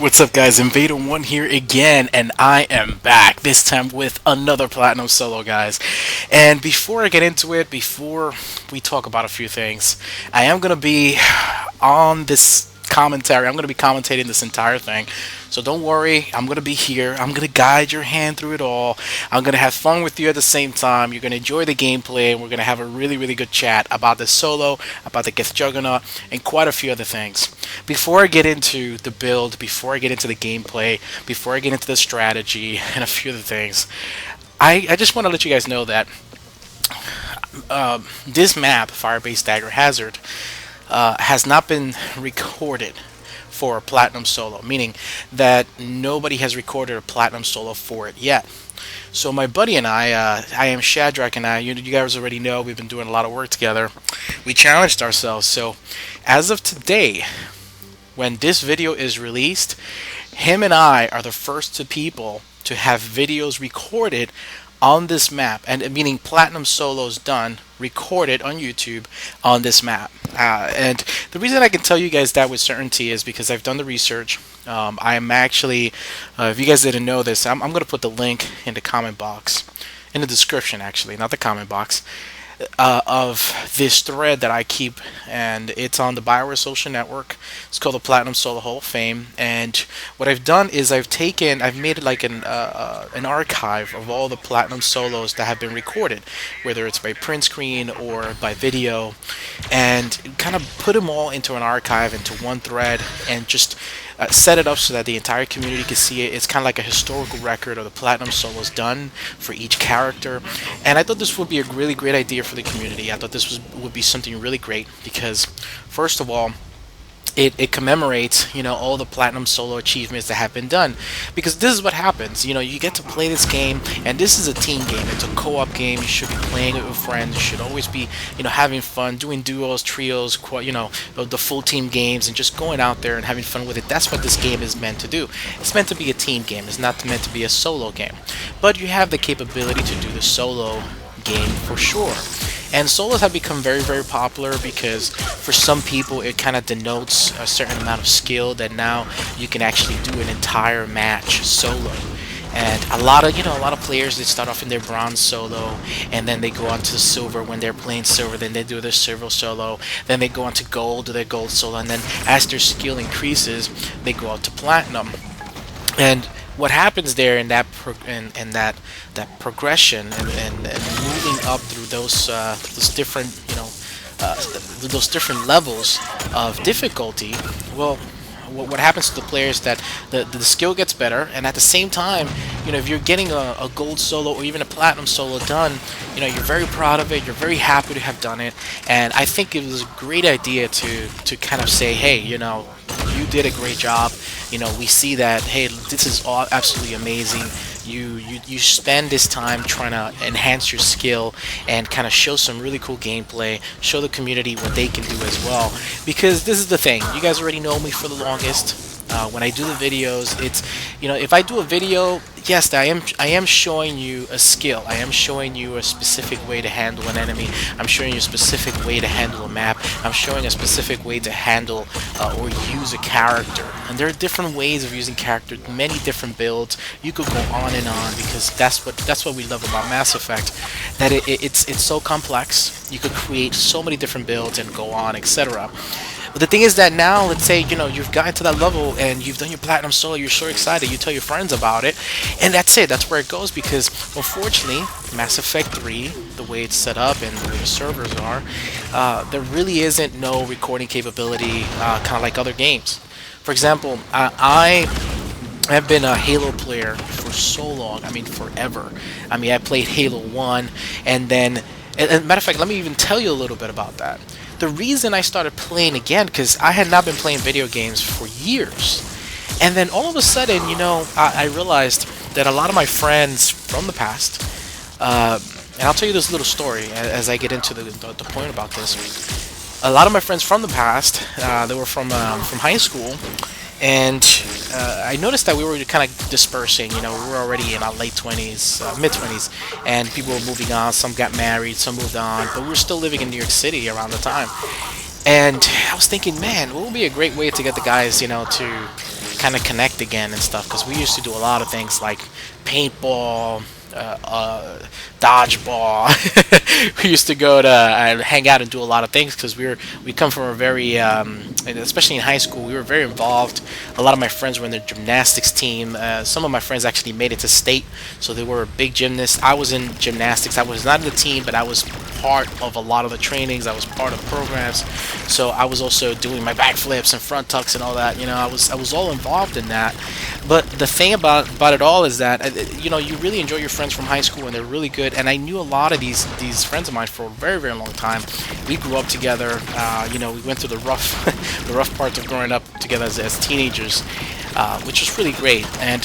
What's up, guys? Invader1 here again, and I am back, this time with another Platinum Solo, guys. And before I get into it, before we talk about a few things, I am going to be on this commentary. I'm going to be commentating this entire thing. So don't worry, I'm going to be here. I'm going to guide your hand through it all. I'm going to have fun with you at the same time. You're going to enjoy the gameplay, and we're going to have a really good chat about the solo, about the Geth Juggernaut, and quite a few other things. Before I get into the build, before I get into the gameplay, before I get into the strategy, and a few other things, I just want to let you guys know that this map, Firebase Dagger Hazard, has not been recorded for a Platinum Solo, meaning that nobody has recorded a Platinum Solo for it yet. So my buddy and I am Shadrach, and you guys already know we've been doing a lot of work together. We challenged ourselves, so as of today, when this video is released, him and I are the first two people to have videos recorded on this map, and meaning Platinum Solos done, recorded on YouTube on this map. And the reason I can tell you guys that with certainty is because I've done the research. I'm actually, if you guys didn't know this, I'm going to put the link in the comment box, in the description actually, not the comment box, of this thread that I keep, and it's on the Bioware social network. It's called the Platinum Solo Hall of Fame, and what I've done is I've made like an archive of all the Platinum Solos that have been recorded, whether it's by print screen or by video, and kind of put them all into an archive, into one thread, and just set it up so that the entire community can see it. It's kind of like a historical record of the Platinum Solos done for each character, and I thought this would be a really great idea for the community. I thought this would be something really great because, first of all, it commemorates, all the Platinum Solo achievements that have been done. Because this is what happens, you get to play this game, and this is a team game. It's a co-op game. You should be playing it with friends. You should always be, having fun, doing duos, trios, the full team games, and just going out there and having fun with it. That's what this game is meant to do. It's meant to be a team game. It's not meant to be a solo game. But you have the capability to do the solo game for sure. And solos have become very popular because for some people it kind of denotes a certain amount of skill that now you can actually do an entire match solo. And a lot of players, they start off in their bronze solo, and then they go on to silver. When they're playing silver, then they do their silver solo, then they go on to gold, do their gold solo, and then as their skill increases, they go out to platinum. And what happens there in that that progression and moving up through those different those different levels of difficulty, well, what happens to the players that the skill gets better, and at the same time, if you're getting a gold solo or even a platinum solo done, you're very proud of it, you're very happy to have done it. And I think it was a great idea to kind of say, hey, you did a great job. We see that, hey, this is all absolutely amazing. You spend this time trying to enhance your skill and kind of show some really cool gameplay, show the community what they can do as well. Because this is the thing, you guys already know me for the longest. When I do the videos, it's, if I do a video, yes, I am showing you a skill. I am showing you a specific way to handle an enemy. I'm showing you a specific way to handle a map. I'm showing a specific way to handle or use a character. And there are different ways of using characters, many different builds. You could go on and on, because that's what we love about Mass Effect, that it's so complex. You could create so many different builds and go on, etc. But the thing is that now, let's say, you've gotten to that level and you've done your Platinum Solo, you're so excited, you tell your friends about it, and that's it, that's where it goes, because unfortunately, Mass Effect 3, the way it's set up and the way the servers are, there really isn't no recording capability, kind of like other games. For example, I have been a Halo player for so long, forever. I played Halo 1, and then, and matter of fact, let me even tell you a little bit about that. The reason I started playing again, because I had not been playing video games for years, and then all of a sudden, I realized that a lot of my friends from the past, and I'll tell you this little story as I get into the point about this. A lot of my friends from the past, they were from high school, and I noticed that we were kind of dispersing. We were already in our late 20s, mid 20s, and people were moving on. Some got married, some moved on, but we were still living in New York City around the time. And I was thinking, man, what would be a great way to get the guys, to kind of connect again and stuff, because we used to do a lot of things like paintball, dodgeball. We used to go to hang out and do a lot of things, because we come from a very and especially in high school, we were very involved. A lot of my friends were in the gymnastics team. Some of my friends actually made it to state, so they were big gymnasts. I was in gymnastics. I was not in the team, but I was part of a lot of the trainings. I was part of programs, so I was also doing my backflips and front tucks and all that. You know, I was all involved in that. But the thing about it all is that you know, you really enjoy your friends from high school, and they're really good. And I knew a lot of these friends of mine for a very, very long time. We grew up together. You know, we went through the rough the rough parts of growing up together as teenagers, which was really great. And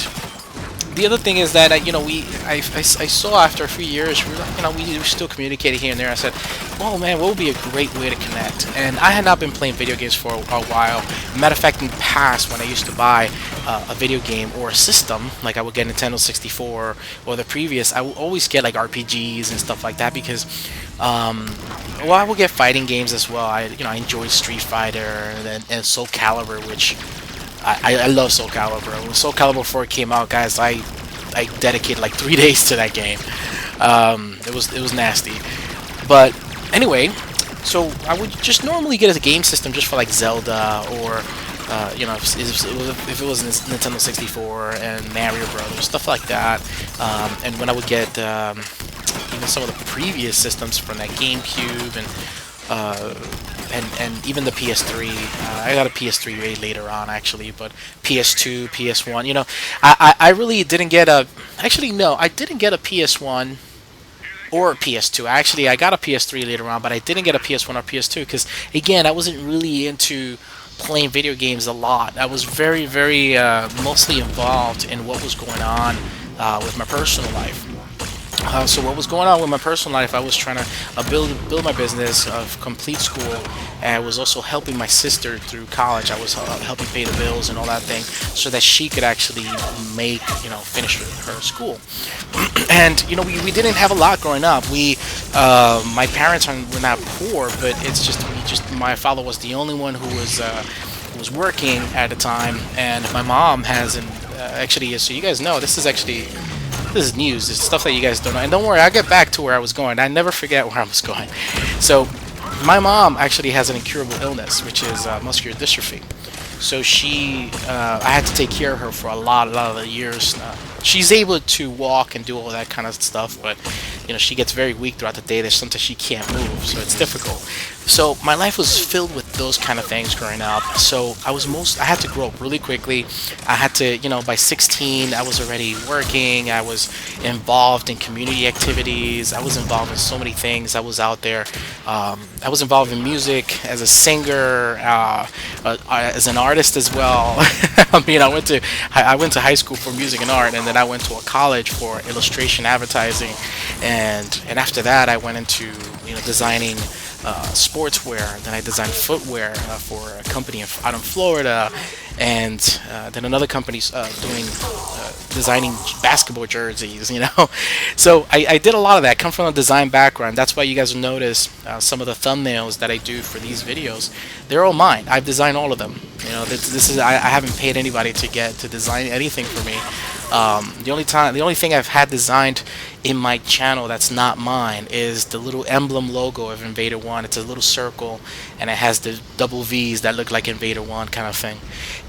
the other thing is that you know, I saw after a few years, you know, we were still communicating here and there. I said, "Oh man, what would be a great way to connect?" And I had not been playing video games for a while. Matter of fact, in the past, when I used to buy a video game or a system, like I would get Nintendo 64 or the previous, I would always get like RPGs and stuff like that, because well, I would get fighting games as well. I enjoyed Street Fighter and Soul Calibur, which I love Soul Calibur. When Soul Calibur 4 came out, guys, I dedicated like 3 days to that game. It was nasty. But anyway, so I would just normally get a game system just for like Zelda, or you know, if it was Nintendo 64 and Mario Brothers, stuff like that. And when I would get even some of the previous systems from that GameCube and even the PS3. I got a PS3 way later on, actually, but PS2, PS1. You know, I really didn't get a. Actually, no, I didn't get a PS1 or a PS2. Actually, I got a PS3 later on, but I didn't get a PS1 or PS2 because, again, I wasn't really into playing video games a lot. I was very, very mostly involved in what was going on with my personal life. So what was going on with my personal life, I was trying to build my business, complete school, and I was also helping my sister through college. I was helping pay the bills and all that thing, so that she could actually finish her school. And you know, we didn't have a lot growing up. My parents were not poor, but it's just my father was the only one who was working at the time, and my mom hasn't actually. So you guys know, this is news. It's stuff that you guys don't know. And don't worry, I'll get back to where I was going. I never forget where I was going. So, my mom actually has an incurable illness, which is muscular dystrophy. So I had to take care of her for a lot of the years. She's able to walk and do all that kind of stuff, but you know, she gets very weak throughout the day. There's sometimes she can't move, so it's difficult. So my life was filled with those kind of things growing up. So I had to grow up really quickly. I had to, you know, by 16, I was already working. I was involved in community activities. I was involved in so many things. I was out there. I was involved in music as a singer, as an artist as well. I mean, I went to high school for music and art, and then I went to a college for illustration, advertising, and after that, I went into designing sportswear. Then I designed footwear for a company out in Florida, and then another company's designing basketball jerseys. So I did a lot of that. Come from a design background. That's why you guys will notice some of the thumbnails that I do for these videos. They're all mine. I've designed all of them. This is I haven't paid anybody to design anything for me. The only thing I've had designed in my channel that's not mine is the little emblem logo of Invader 1. It's a little circle, and it has the double V's that look like Invader 1 kind of thing.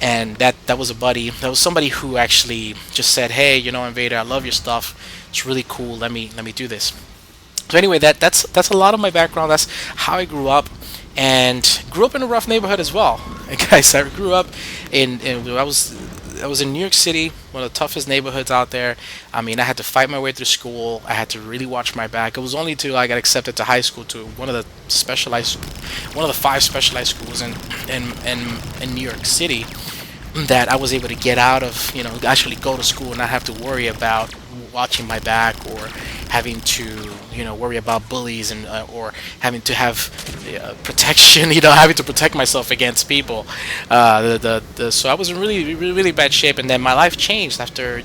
And that was a buddy. That was somebody who actually just said, "Hey, Invader, I love your stuff. It's really cool. Let me do this." So anyway, that's a lot of my background. That's how I grew up, and grew up in a rough neighborhood as well. Guys, I grew up I was in New York City, one of the toughest neighborhoods out there. I mean, I had to fight my way through school. I had to really watch my back. It was only till I got accepted to high school, to one of the 5 specialized schools in New York City, that I was able to get out of, actually go to school and not have to worry about watching my back, or having to, worry about bullies, and or having to have protection, having to protect myself against people. So I was in really, really, really bad shape, and then my life changed after,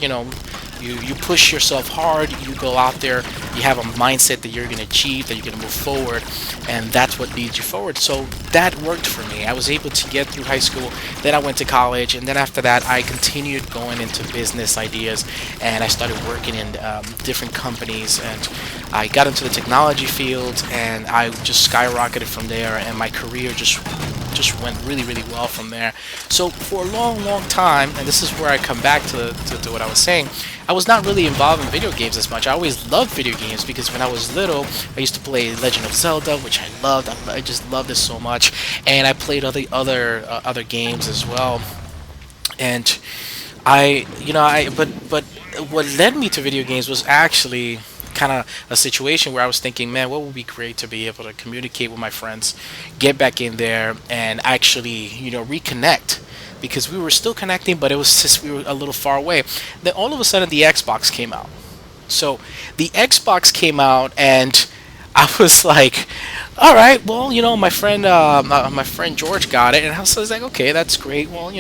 You push yourself hard. You go out there. You have a mindset that you're going to achieve, that you're going to move forward, and that's what leads you forward. So that worked for me. I was able to get through high school. Then I went to college, and then after that, I continued going into business ideas, and I started working in different companies, and I got into the technology field, and I just skyrocketed from there, and my career just went really, really well from there. So for a long, long time, and this is where I come back to what I was saying, I was not really involved in video games as much. I always loved video games because when I was little, I used to play Legend of Zelda, which I loved. I just loved it so much, and I played other games as well. And but what led me to video games was actually kind of a situation where I was thinking, man, what would be great to be able to communicate with my friends, get back in there, and actually, reconnect, because we were still connecting, but it was just we were a little far away. Then all of a sudden, the Xbox came out. So the Xbox came out, and I was like, all right, well, my friend George got it, and I was like, okay, that's great. Well,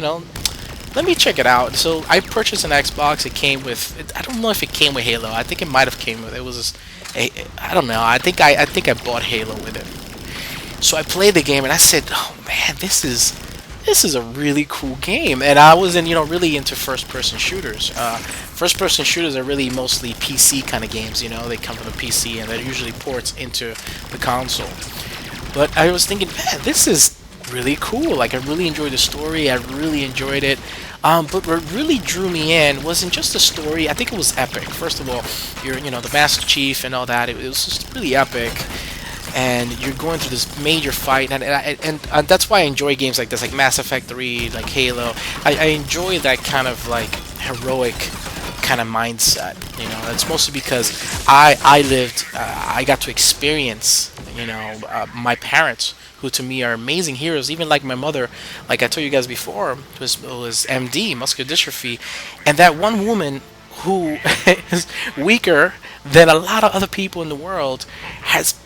let me check it out. So I purchased an Xbox. It came with, I don't know if it came with Halo. I think it might have came with, it was, I don't know. I think I bought Halo with it. So I played the game, and I said, oh man, this is a really cool game. And I wasn't, really into first-person shooters. First-person shooters are really mostly PC kind of games. They come from the PC, and they're usually ports into the console. But I was thinking, man, this is really cool. Like, I really enjoyed the story. I really enjoyed it. But what really drew me in wasn't just the story. I think it was epic. First of all, you're, the Master Chief and all that. It was just really epic. And you're going through this major fight, and that's why I enjoy games like this, like Mass Effect 3, like Halo. I enjoy that kind of like heroic kind of mindset. It's mostly because I got to experience, my parents, who to me are amazing heroes, even like my mother, like I told you guys before, was MD, muscular dystrophy, and that one woman who is weaker than a lot of other people in the world has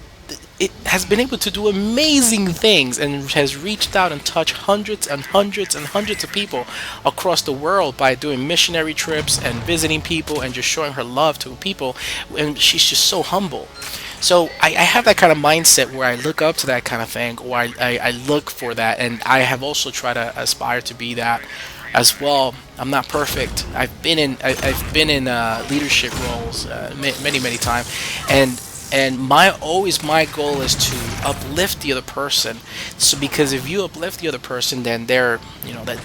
been able to do amazing things, and has reached out and touched hundreds and hundreds and hundreds of people across the world by doing missionary trips and visiting people and just showing her love to people, and she's just so humble. So I have that kind of mindset where I look up to that kind of thing, or I look for that, and I have also tried to aspire to be that as well. I'm not perfect. I've been in leadership roles many times, and my goal is to uplift the other person. So because if you uplift the other person, then that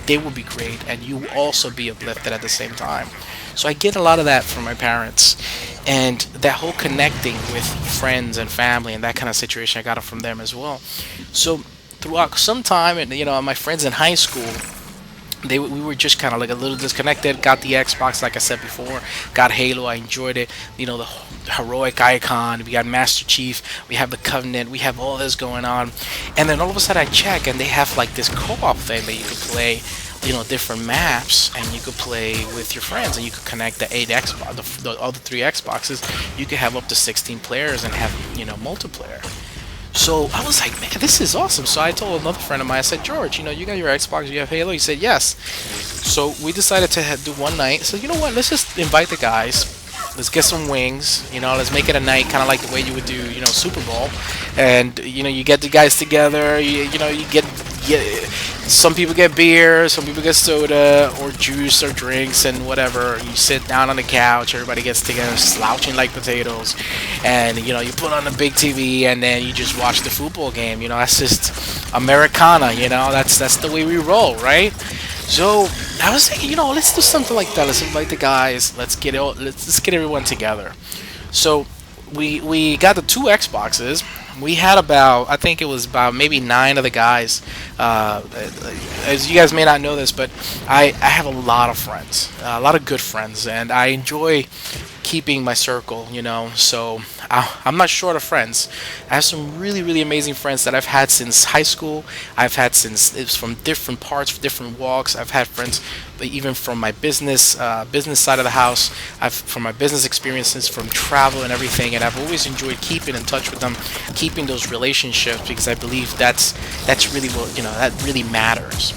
they will be great, and you will also be uplifted at the same time. So I get a lot of that from my parents, and that whole connecting with friends and family and that kind of situation, I got it from them as well. So throughout some time, and my friends in high school, we were just kind of like a little disconnected. Got the Xbox, like I said before, got Halo, I enjoyed it, the heroic icon, we got Master Chief, we have the Covenant, we have all this going on, and then all of a sudden I check, and they have like this co-op thing that you can play, different maps, and you could play with your friends, and you could connect the 8 Xbox, the other 3 Xboxes. You could have up to 16 players and have, multiplayer. So I was like, man, this is awesome. So I told another friend of mine, I said, George, you got your Xbox, you have Halo? He said, yes. So we decided to do one night. So you know what, let's just invite the guys. Let's get some wings, let's make it a night, kind of like the way you would do, Super Bowl. And, you get the guys together, you get some people get beer, some people get soda, or juice, or drinks, and whatever. You sit down on the couch, everybody gets together, slouching like potatoes. And, you put on the big TV, and then you just watch the football game. That's just Americana, that's the way we roll, right? So I was thinking, let's do something like that. Let's invite the guys. Let's get everyone together. So we got the 2 Xboxes. We had I think it was about maybe 9 of the guys. As you guys may not know this, but I have a lot of friends, a lot of good friends, and I enjoy keeping my circle, so I'm not short of friends. I have some really, really amazing friends that I've had since high school. I've had since, it's from different parts, different walks. I've had friends even from my business side of the house, from my business experiences, from travel and everything, and I've always enjoyed keeping in touch with them, keeping those relationships, because I believe that's really what, that really matters.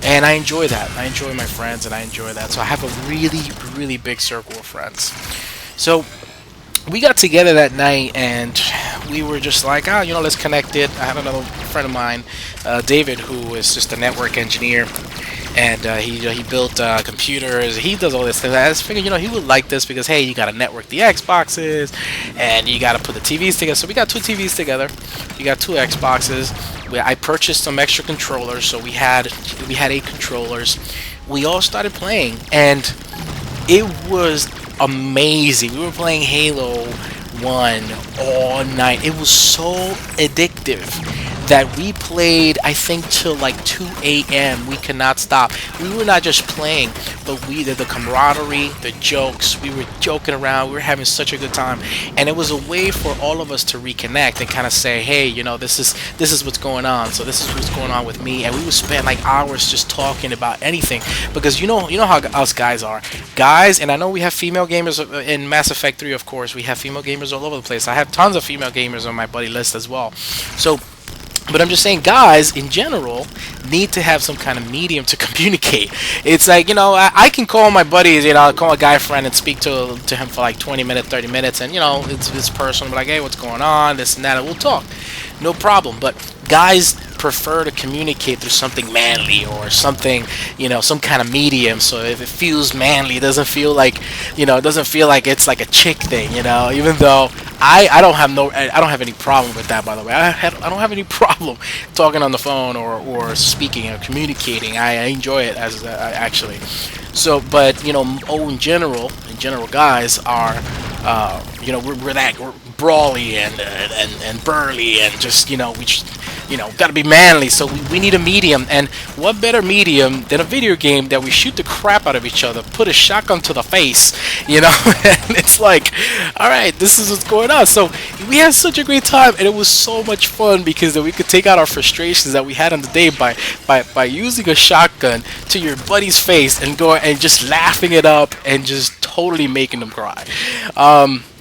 And I enjoy that. I enjoy my friends, and I enjoy that. So I have a really, really big circle of friends. So we got together that night, and we were just like, let's connect it. I had another friend of mine, David, who is just a network engineer, and he built computers. He does all this stuff. I just figured, he would like this because, hey, you got to network the Xboxes, and you got to put the TVs together. So we got two TVs together. We got two Xboxes. I purchased some extra controllers, so we had 8 controllers. We all started playing, and it was amazing. We were playing Halo 1 all night. It was so addictive that we played, I think, till like 2 a.m. We could not stop. We were not just playing, but the camaraderie, the jokes, we were joking around, we were having such a good time, and it was a way for all of us to reconnect and kind of say, hey, this is what's going on, so this is what's going on with me. And we would spend like hours just talking about anything, because you know how us guys are. Guys, and I know we have female gamers in Mass Effect 3, of course. We have female gamers all over the place. I have tons of female gamers on my buddy list as well. So, but I'm just saying, guys in general need to have some kind of medium to communicate. It's like, I can call my buddies, call a guy friend and speak to him for like 20 minutes, 30 minutes, and it's personal, like, hey, what's going on, this and that, and we'll talk, no problem. But guys prefer to communicate through something manly or something, some kind of medium. So if it feels manly, it doesn't feel like, it's like a chick thing, even though I don't have any problem with that, by the way. I don't have any problem talking on the phone or speaking or communicating. I enjoy it as actually. So, but in general, guys are, we're brawly and burly and just got to be manly. So we need a medium, and what better medium than a video game that we shoot the crap out of each other, put a shotgun to the face, and it's like, all right, this is what's going on. So we had such a great time, and it was so much fun because we could take out our frustrations that we had on the day by using a shotgun to your buddy's face and going and just laughing it up and just totally making them cry.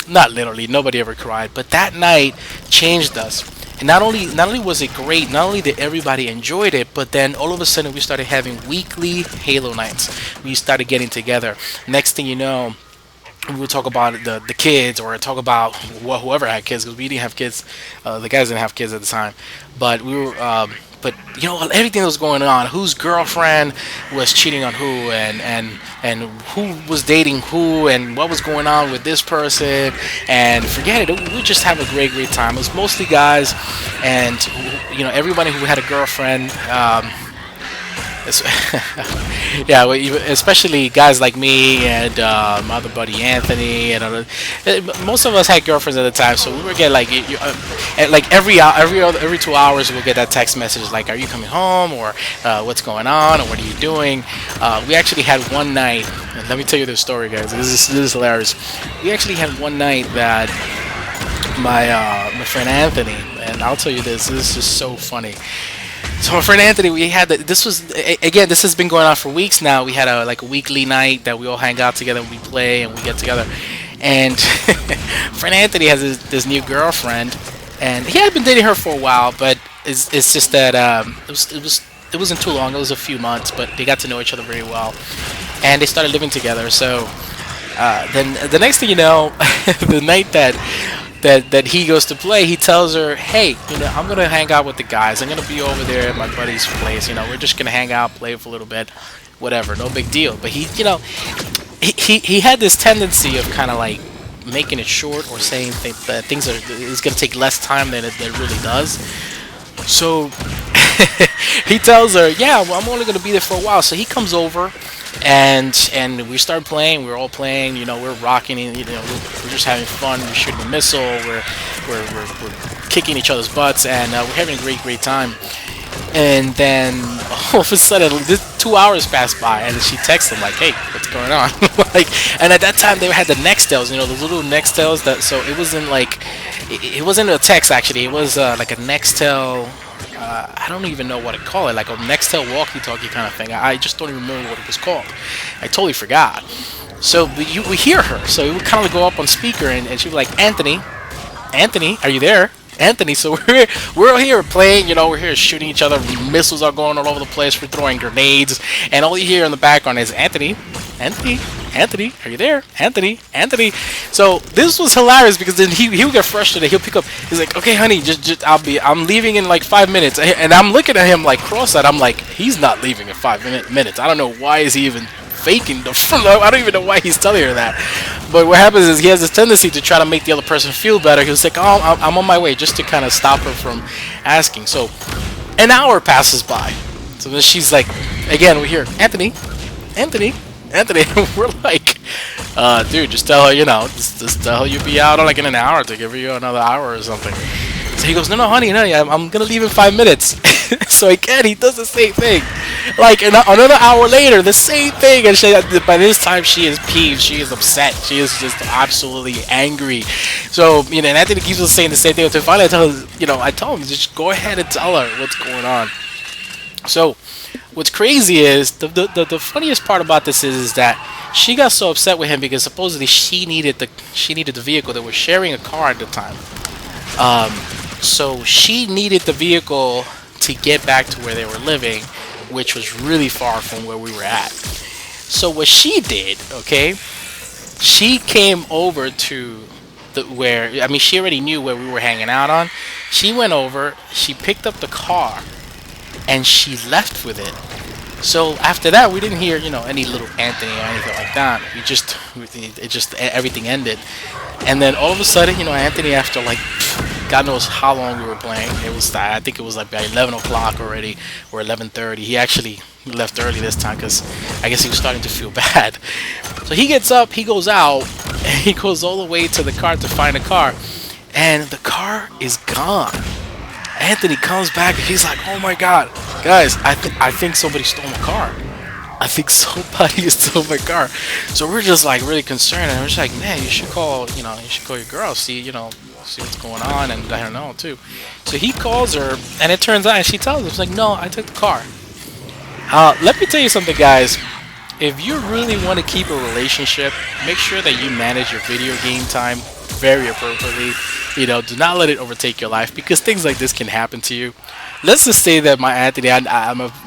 Not literally, nobody ever cried, but that night changed us. And not only was it great, not only did everybody enjoyed it, but then all of a sudden we started having weekly Halo nights. We started getting together. Next thing you know, we would talk about the kids, or talk about whoever had kids, because we didn't have kids. The guys didn't have kids at the time, but we were. But everything that was going on, whose girlfriend was cheating on who, and who was dating who, and what was going on with this person, and forget it. We just have a great time. It was mostly guys, and everybody who had a girlfriend. Yeah, especially guys like me and my other buddy Anthony, and most of us had girlfriends at the time, so we would get like every 2 hours we'll get that text message like, are you coming home, or what's going on, or what are you doing. We actually had one night, and let me tell you this story, guys. This is hilarious. We actually had one night that my friend Anthony, and I'll tell you this is just so funny. So my friend Anthony, we had this has been going on for weeks now. We had a weekly night that we all hang out together and we play and we get together. And friend Anthony has this new girlfriend, and he had been dating her for a while, but it's just that it wasn't too long. It was a few months, but they got to know each other very well, and they started living together. So then the next thing you know, the night that he goes to play, he tells her, hey, I'm gonna hang out with the guys. I'm gonna be over there at my buddy's place. We're just gonna hang out, play for a little bit, whatever, no big deal. But he had this tendency of kind of like making it short, or saying that it's gonna take less time than it really does. So he tells her, yeah, well, I'm only gonna be there for a while. So he comes over, and we start playing. We're all playing. We're rocking. We're just having fun. We're shooting a missile. We're kicking each other's butts, and we're having a great time. And then all of a sudden, 2 hours pass by, and she texts him like, "Hey, what's going on?" And at that time they had the Nextels, those little Nextels. So it wasn't a text actually. It was like a Nextel. I don't even know what to call it, like a Nextel walkie-talkie kind of thing. I just don't even remember what it was called. I totally forgot. So we hear her. So it would kind of go up on speaker, and she'd be like, Anthony, are you there? Anthony. So we're here playing, we're here shooting each other. Missiles are going all over the place. We're throwing grenades, and all you hear in the background is Anthony, Anthony, Anthony, are you there? Anthony, Anthony. So this was hilarious because then he would get frustrated. He'll pick up. He's like, okay, honey, just I'm leaving in like 5 minutes, and I'm looking at him like cross-eyed. I'm like, he's not leaving in 5 minutes. I don't know why is he even faking the flow. I don't even know why he's telling her that. But what happens is he has this tendency to try to make the other person feel better. He'll say, oh, I'm on my way, just to kind of stop her from asking. So an hour passes by. So then she's like, again, we hear, Anthony, Anthony, Anthony. We're like, dude, just tell her, just tell her you'll be out like in an hour, to give you another hour or something. So he goes, no, honey, I'm gonna leave in 5 minutes. So again, he does the same thing. Like another hour later, the same thing. And by this time, she is peeved. She is upset. She is just absolutely angry. So and Anthony keeps on saying the same thing until finally I tell him, just go ahead and tell her what's going on. So what's crazy is the funniest part about this is that she got so upset with him because supposedly she needed the vehicle. They were sharing a car at the time. So she needed the vehicle to get back to where they were living, which was really far from where we were at. So what she did, okay, she came over to she already knew where we were hanging out on. She went over, she picked up the car, and she left with it. So after that, we didn't hear, any little Anthony or anything like that. Everything ended. And then all of a sudden, Anthony, after like God knows how long we were playing, I think it was like by 11 o'clock already, or 11:30. He actually left early this time because I guess he was starting to feel bad. So he gets up, he goes out, and he goes all the way to the car to find a car, and the car is gone. Anthony comes back and he's like, oh my God, guys, I think somebody stole my car. I think somebody stole my car. So we're just like really concerned, and we're just like, man, you should call your girl, see what's going on, and let her know too. So he calls her, and it turns out, and she tells him, she's like, no, I took the car. Let me tell you something, guys. If you really want to keep a relationship, make sure that you manage your video game time very appropriately. Do not let it overtake your life, because things like this can happen to you. Let's just say that my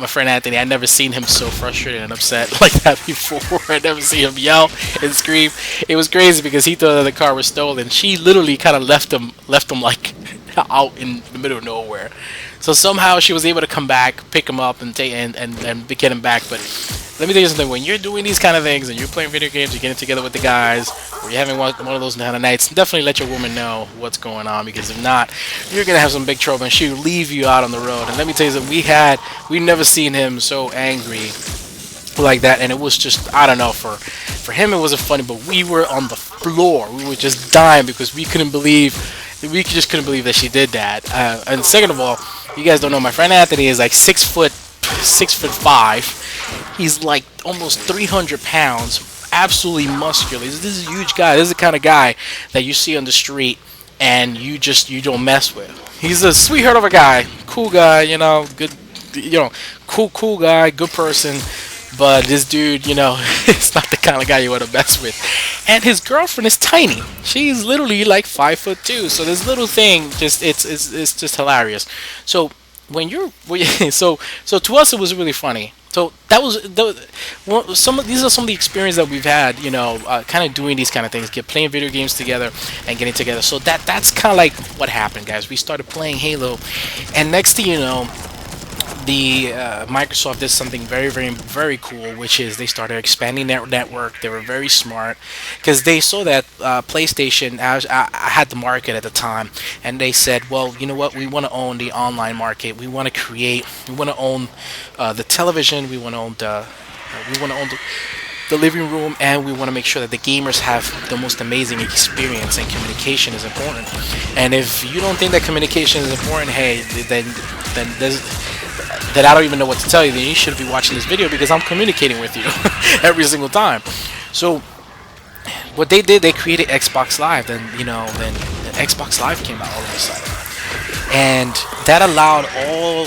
friend Anthony, I never seen him so frustrated and upset like that before. I never seen him yell and scream. It was crazy because he thought that the car was stolen. She literally kind of left him like out in the middle of nowhere. So somehow she was able to come back, pick him up, and get him back. But let me tell you something. When you're doing these kind of things and you're playing video games, you're getting together with the guys, or you're having one of those kind of nights, definitely let your woman know what's going on, because if not, you're going to have some big trouble, and she'll leave you out on the road. And let me tell you something. We've never seen him so angry like that, and it was just, I don't know, for him it wasn't funny, but we were on the floor. We were just dying because we just couldn't believe that she did that. And second of all, you guys don't know, my friend Anthony is like 6'5". He's like almost 300 pounds, absolutely muscular. This is a huge guy. This is the kind of guy that you see on the street and you don't mess with. He's a sweetheart of a guy, cool guy, good, cool guy, good person. But this dude, it's not the kind of guy you want to mess with. And his girlfriend is tiny. She's literally like 5'2". So this little thing, it's just hilarious. So so to us it was really funny. So that was these are some of the experience that we've had, kind of doing these kind of things, playing video games together and getting together. So that's kind of like what happened, guys. We started playing Halo, and next thing you know, the Microsoft did something very, very, very cool, which is they started expanding their network. They were very smart because they saw that PlayStation had the market at the time, and they said, well, you know what, we want to own the online market. We want to own the television. We want to own the living room, and we want to make sure that the gamers have the most amazing experience, and communication is important. And if you don't think that communication is important, hey, then I don't even know what to tell you. Then you should be watching this video, because I'm communicating with you every single time. So what they did, they created Xbox Live. Then Xbox Live came out all of a sudden. and that allowed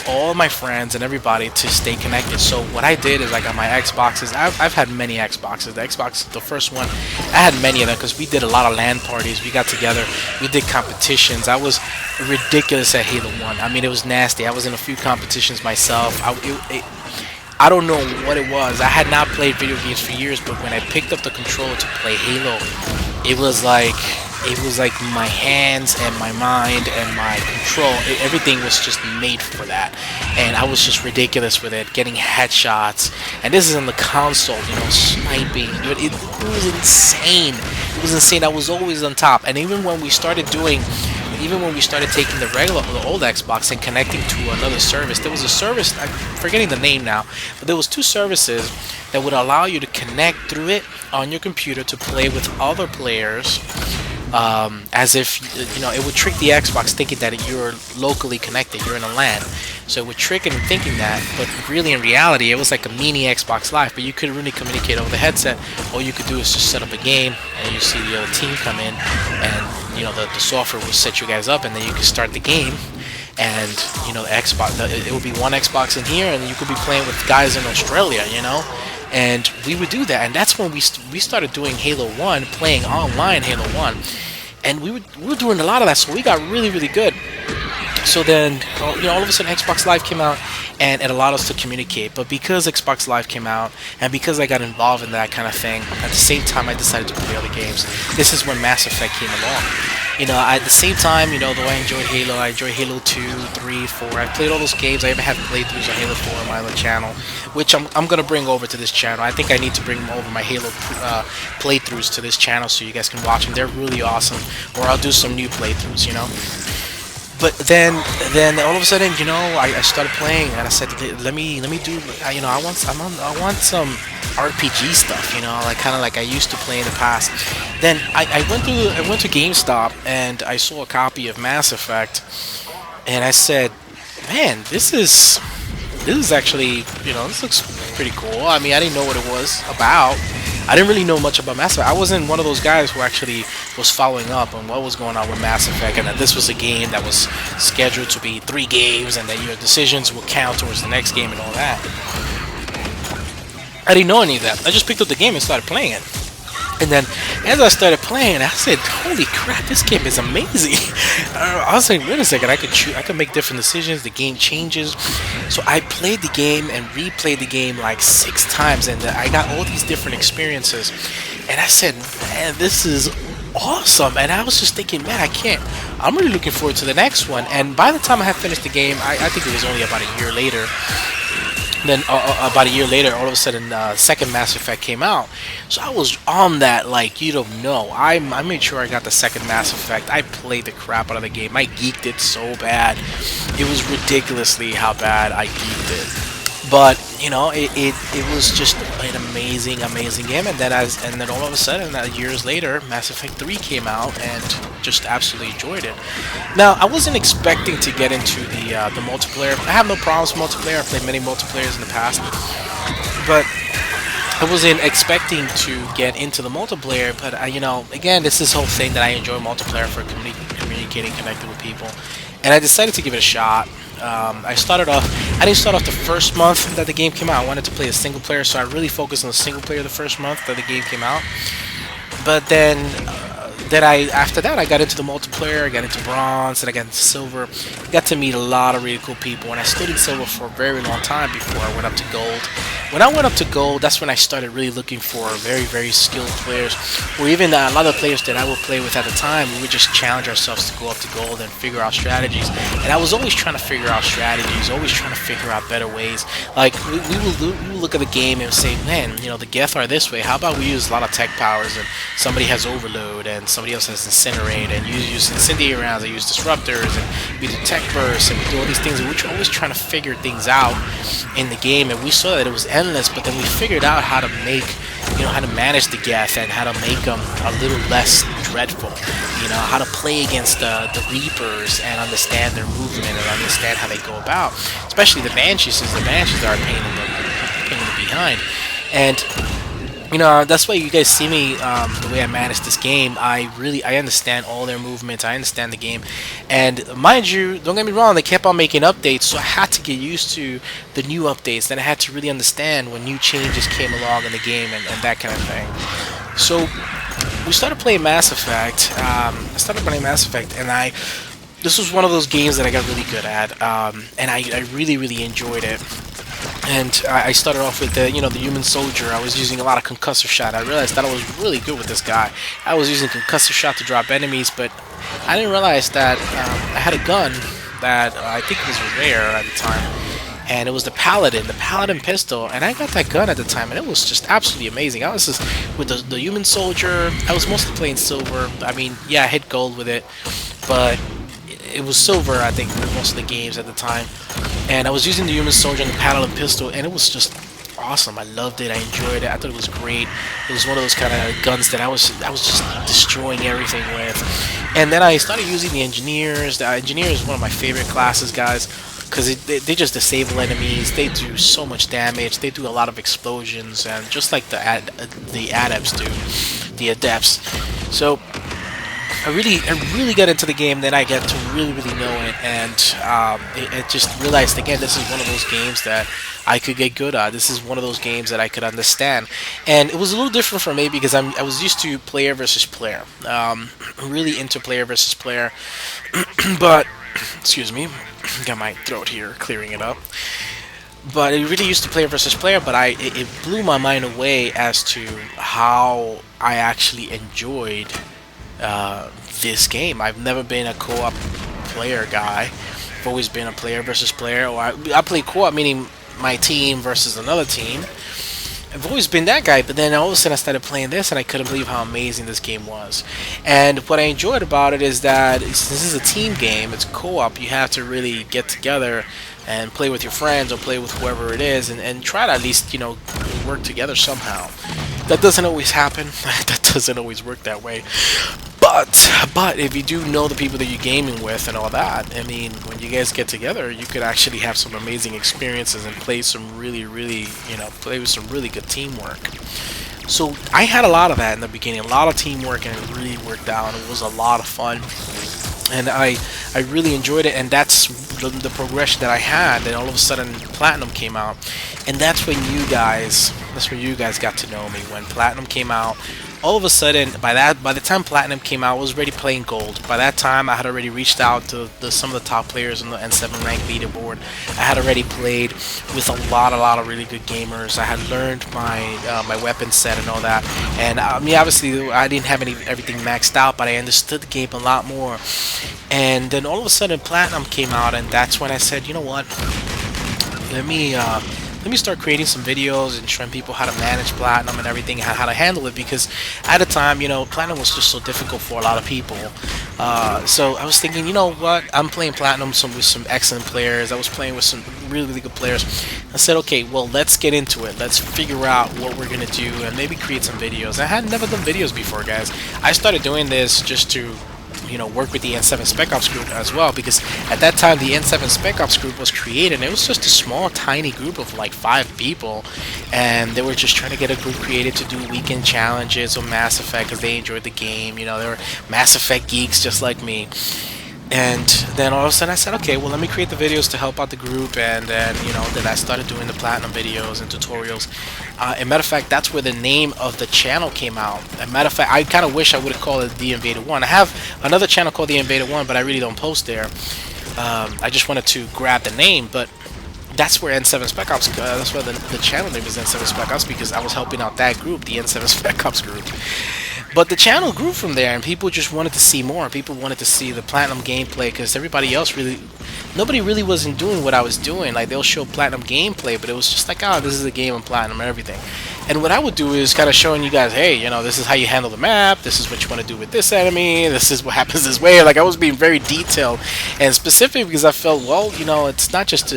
all my friends and everybody to stay connected. So what I did is I got my Xboxes. I've had many Xboxes. The Xbox, the first one, I had many of them because we did a lot of LAN parties. We got together, we did competitions. I was ridiculous at Halo 1. I mean, it was nasty. I was in a few competitions myself. I don't know what it was. I had not played video games for years, but when I picked up the controller to play Halo, it was like my hands and my mind and my control, everything was just made for that. And I was just ridiculous with it, getting headshots. And this is on the console, you know, sniping. Dude, it was insane. It was insane. I was always on top. And even when we started taking the old Xbox and connecting to another service, there was a service, I'm forgetting the name now, but there was two services that would allow you to connect through it on your computer to play with other players, as if, you know, it would trick the Xbox thinking that you're locally connected, you're in a LAN. So it would trick it in thinking that, but really in reality it was like a mini Xbox Live, but you could really communicate over the headset. All you could do is just set up a game, and you see the other team come in, and you know the software will set you guys up, and then you can start the game. And you know, the Xbox, it would be one Xbox in here, and you could be playing with guys in Australia, you know. And we would do that, and that's when we started doing Halo 1, playing online Halo 1, and we were doing a lot of that, so we got really good. So then, you know, all of a sudden Xbox Live came out, and it allowed us to communicate. But because Xbox Live came out, and because I got involved in that kind of thing, at the same time I decided to play other games. This is when Mass Effect came along. You know, at the same time, you know, though I enjoyed Halo, I enjoyed Halo 2, 3, 4. I played all those games. I even have playthroughs of Halo 4 on my other channel, which I'm going to bring over to this channel. I think I need to bring over my Halo playthroughs to this channel so you guys can watch them. They're really awesome. Or I'll do some new playthroughs, you know. But then all of a sudden, you know, I started playing, and I said, let me do, you know, I want some RPG stuff, you know, like kind of like I used to play in the past. Then I went to GameStop, and I saw a copy of Mass Effect, and I said, man, this is actually, you know, this looks pretty cool. I mean, I didn't know what it was about. I didn't really know much about Mass Effect. I wasn't one of those guys who actually was following up on what was going on with Mass Effect, and that this was a game that was scheduled to be 3 games, and that your decisions will count towards the next game and all that. I didn't know any of that. I just picked up the game and started playing it. And then, as I started playing, I said, "Holy crap! This game is amazing." I was like, "Wait a second! I could make different decisions. The game changes." So I played the game and replayed the game like 6 times, and I got all these different experiences. And I said, "Man, this is awesome!" And I was just thinking, "Man, I'm really looking forward to the next one." And by the time I had finished the game, I think it was only about a year later. Then about a year later, all of a sudden, second Mass Effect came out. So I was on that like you don't know. I made sure I got the second Mass Effect. I played the crap out of the game. I geeked it so bad. It was ridiculously how bad I geeked it. But you know, it was just an amazing game. And then all of a sudden, years later, Mass Effect 3 came out, and just absolutely enjoyed it. Now, I wasn't expecting to get into the multiplayer. I have no problems with multiplayer. I've played many multiplayers in the past, but I wasn't expecting to get into the multiplayer. But you know, again, this whole thing that I enjoy multiplayer for communicating, connecting with people, and I decided to give it a shot. I didn't start off the first month that the game came out. I wanted to play a single player, so I really focused on the single player the first month that the game came out. But then after that, I got into the multiplayer. I got into bronze, and I got into silver. I got to meet a lot of really cool people, and I stood in silver for a very long time before I went up to gold. When I went up to gold, that's when I started really looking for very skilled players, or even a lot of players that I would play with at the time. We would just challenge ourselves to go up to gold and figure out strategies. And I was always trying to figure out strategies, always trying to figure out better ways. Like we will look at the game and say, man, you know, the Geth are this way. How about we use a lot of tech powers, and somebody has overload, and somebody else has incinerate, and you use incendiary rounds, I use disruptors, and we do tech bursts, and we do all these things. And we're always trying to figure things out in the game, and we saw that it was endless. But then we figured out how to make, you know, how to manage the Geth, and how to make them a little less dreadful. You know, how to play against the Reapers and understand their movement and understand how they go about. Especially the Banshees, since the Banshees are a pain in the behind. And You know, that's why you guys see me the way I manage this game. I understand all their movements. I understand the game, and mind you, don't get me wrong. They kept on making updates, so I had to get used to the new updates. Then I had to really understand when new changes came along in the game and that kind of thing. So we started playing Mass Effect. I started playing Mass Effect, and this was one of those games that I got really good at, and I really enjoyed it. And I started off with the human soldier. I was using a lot of concussor shot. I realized that I was really good with this guy. I was using concussor shot to drop enemies, but I didn't realize that I had a gun that I think was rare at the time, and it was the Paladin pistol. And I got that gun at the time, and it was just absolutely amazing. I was just with the human soldier. I was mostly playing silver. I mean, yeah, I hit gold with it, but it was silver, I think, for most of the games at the time. And I was using the human soldier and the Paladin pistol, and it was just awesome. I loved it. I enjoyed it. I thought it was great. It was one of those kind of guns that I was just destroying everything with. And then I started using the engineers. The engineer is one of my favorite classes, guys, because they just disable enemies. They do so much damage. They do a lot of explosions, and just like the adepts do, the adepts. So I really got into the game. Then I got to really know it, and it just realized again, this is one of those games that I could get good at. This is one of those games that I could understand, and it was a little different for me because I was used to player versus player. Really into player versus player, but excuse me, got my throat here, clearing it up. But I really used to player versus player, but it blew my mind away as to how I actually enjoyed this game. I've never been a co-op player guy. I've always been a player versus player, or I play co-op, meaning my team versus another team. I've always been that guy, but then all of a sudden I started playing this, and I couldn't believe how amazing this game was. And what I enjoyed about it is that this is a team game, it's co-op, you have to really get together and play with your friends or play with whoever it is, and try to at least, work together somehow. That doesn't always happen. That doesn't always work that way. But if you do know the people that you're gaming with and all that, I mean, when you guys get together, you could actually have some amazing experiences and play some really play with some really good teamwork. So I had a lot of that in the beginning, a lot of teamwork, and it really worked out. It was a lot of fun, and I really enjoyed it. And that's the progression that I had. Then all of a sudden, Platinum came out, and that's when you guys got to know me. When Platinum came out, all of a sudden, by the time Platinum came out, I was already playing Gold. By that time, I had already reached out to some of the top players on the N7 rank leaderboard. I had already played with a lot of really good gamers. I had learned my weapon set and all that. And I mean, obviously, I didn't have everything maxed out, but I understood the game a lot more. And then all of a sudden, Platinum came out, and that's when I said, you know what? Let me start creating some videos and showing people how to manage Platinum and everything, how to handle it, because at the time, Platinum was just so difficult for a lot of people. So I was thinking, you know what, I'm playing Platinum with some excellent players. I was playing with some really good players. I said, okay, well, let's get into it. Let's figure out what we're going to do and maybe create some videos. I had never done videos before, guys. I started doing this just to work with the N7 Spec Ops group as well, because at that time the N7 Spec Ops group was created, and it was just a small tiny group of like 5 people, and they were just trying to get a group created to do weekend challenges on Mass Effect because they enjoyed the game. They were Mass Effect geeks just like me. And then all of a sudden I said, okay, well, let me create the videos to help out the group, and then then I started doing the Platinum videos and tutorials. As a matter of fact, that's where the name of the channel came out. As a matter of fact, I kind of wish I would have called it The Invader 1. I have another channel called The Invader 1, but I really don't post there. I just wanted to grab the name, but that's where N7 Spec Ops, that's why the channel name is N7 Spec Ops, because I was helping out that group, the N7 Spec Ops group. But the channel grew from there, and people just wanted to see more. People wanted to see the Platinum gameplay, because everybody else nobody really wasn't doing what I was doing. Like, they'll show Platinum gameplay, but it was just like, oh, this is a game on Platinum and everything. And what I would do is kind of showing you guys, hey, this is how you handle the map, this is what you want to do with this enemy, this is what happens this way. Like, I was being very detailed and specific, because I felt, well, let's not just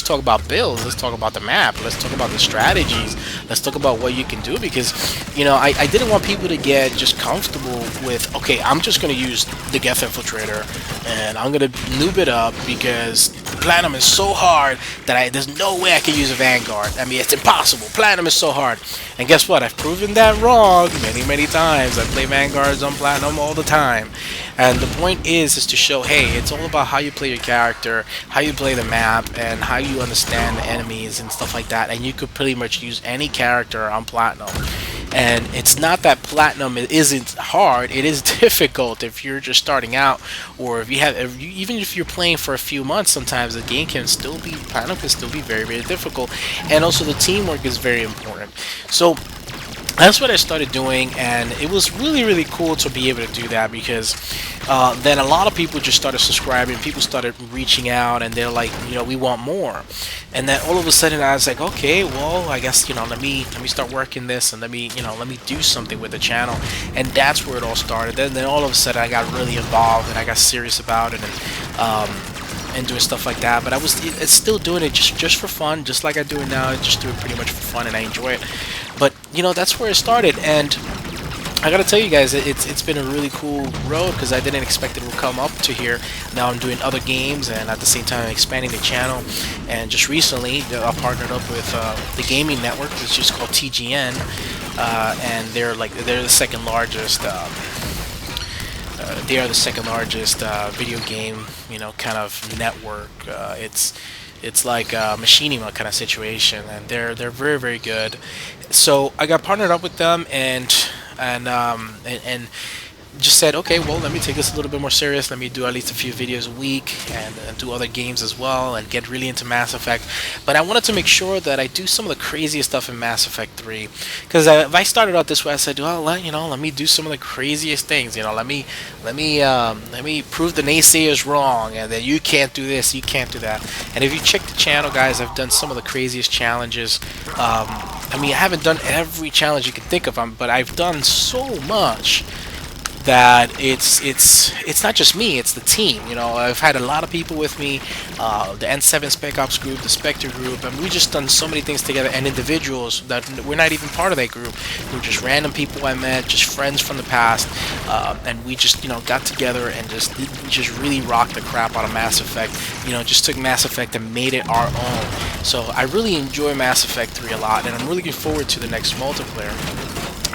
talk about builds, let's talk about the map, let's talk about the strategies, let's talk about what you can do, because, I didn't want people to get just comfortable with, okay, I'm just going to use the Geth Infiltrator, and I'm going to noob it up, because Platinum is so hard that there's no way I can use a Vanguard. I mean, it's impossible. Platinum is so hard. And guess what? I've proven that wrong many times. I play Vanguards on Platinum all the time. And the point is to show, hey, it's all about how you play your character, how you play the map, and how you understand the enemies and stuff like that. And you could pretty much use any character on Platinum. And it's not that Platinum isn't hard, it is difficult if you're just starting out, or if you have, even if you're playing for a few months, sometimes the game can still be, Platinum can still be very difficult, and also the teamwork is very important. So that's what I started doing, and it was really cool to be able to do that, because then a lot of people just started subscribing, people started reaching out, and they're like, you know, we want more. And then all of a sudden I was like, okay, well, I guess, you know, let me start working this, and let me do something with the channel. And that's where it all started. Then all of a sudden I got really involved, and I got serious about it, and doing stuff like that. But it's still doing it just for fun, just like I do it now. I just do it pretty much for fun, and I enjoy it. But you know, that's where it started, and I gotta tell you guys, it's been a really cool road, because I didn't expect it would come up to here. Now I'm doing other games, and at the same time expanding the channel. And just recently I partnered up with the gaming network, which is called TGN, and they're the second largest video game, you know, kind of network. It's like a machinima kind of situation, and they're very good. So I got partnered up with them, and just said, okay, well, let me take this a little bit more serious. Let me do at least a few videos a week, and do other games as well, and get really into Mass Effect. But I wanted to make sure that I do some of the craziest stuff in Mass Effect 3, because if I started out this way, I said, well, let me do some of the craziest things. You know, let me prove the naysayers wrong, and that you can't do this, you can't do that. And if you check the channel, guys, I've done some of the craziest challenges. I mean, I haven't done every challenge you can think of, but I've done so much that it's not just me, it's the team. You know, I've had a lot of people with me, the N7 Spec Ops group, the Spectre group, and we just done so many things together, and individuals that we're not even part of that group. We're just random people I met, just friends from the past, and we just, you know, got together and just really rocked the crap out of Mass Effect. You know, just took Mass Effect and made it our own. So I really enjoy Mass Effect 3 a lot, and I'm really looking forward to the next multiplayer.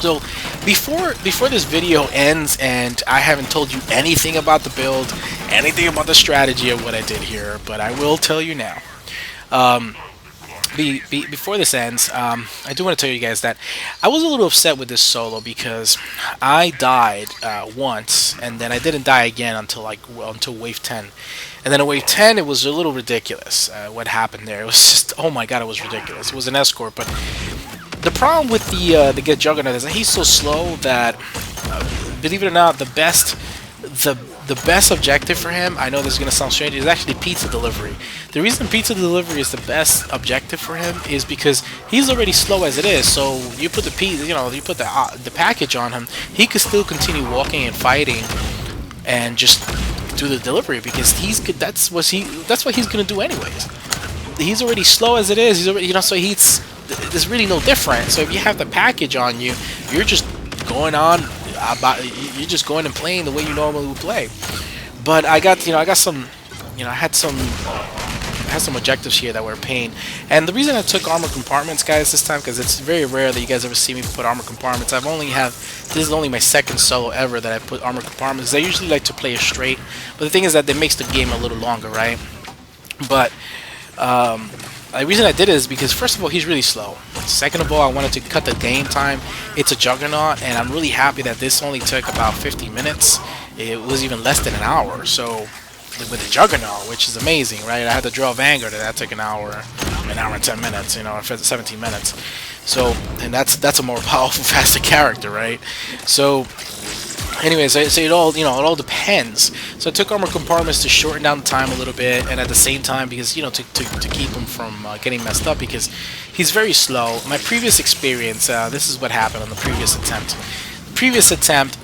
So before this video ends and I haven't told you anything about the build, anything about the strategy of what I did here, but I will tell you now. Before this ends, I do want to tell you guys that I was a little upset with this solo, because I died once, and then I didn't die again until wave 10. And then at wave 10, it was a little ridiculous what happened there. It was just, oh my god, it was ridiculous. It was an escort, but the problem with the Geth Juggernaut is that he's so slow that, believe it or not, the best objective for him, I know this is going to sound strange, is actually pizza delivery. The reason pizza delivery is the best objective for him is because he's already slow as it is. So you put the package on him, he could still continue walking and fighting, and just do the delivery, because that's what he's going to do anyways. He's already slow as it is. He's already, you know, so there's really no different. So if you have the package on you, you're just going on you're just going and playing the way you normally would play. But I had some objectives here that were a pain. And the reason I took Armored Compartments, guys, this time, because it's very rare that you guys ever see me put Armored Compartments. This is only my second solo ever that I put Armored Compartments. I usually like to play it straight, but the thing is that it makes the game a little longer, right? But the reason I did it is because, first of all, he's really slow. Second of all, I wanted to cut the game time. It's a Juggernaut, and I'm really happy that this only took about 50 minutes. It was even less than an hour. So with a Juggernaut, which is amazing, right? I had to draw Vanguard, and that took an hour and 10 minutes, you know, 17 minutes. So, and that's a more powerful, faster character, right? So anyways, so it all depends. So I took Armored Compartments to shorten down the time a little bit, and at the same time, because, you know, to keep him from getting messed up, because he's very slow. My previous experience, this is what happened on the previous attempt.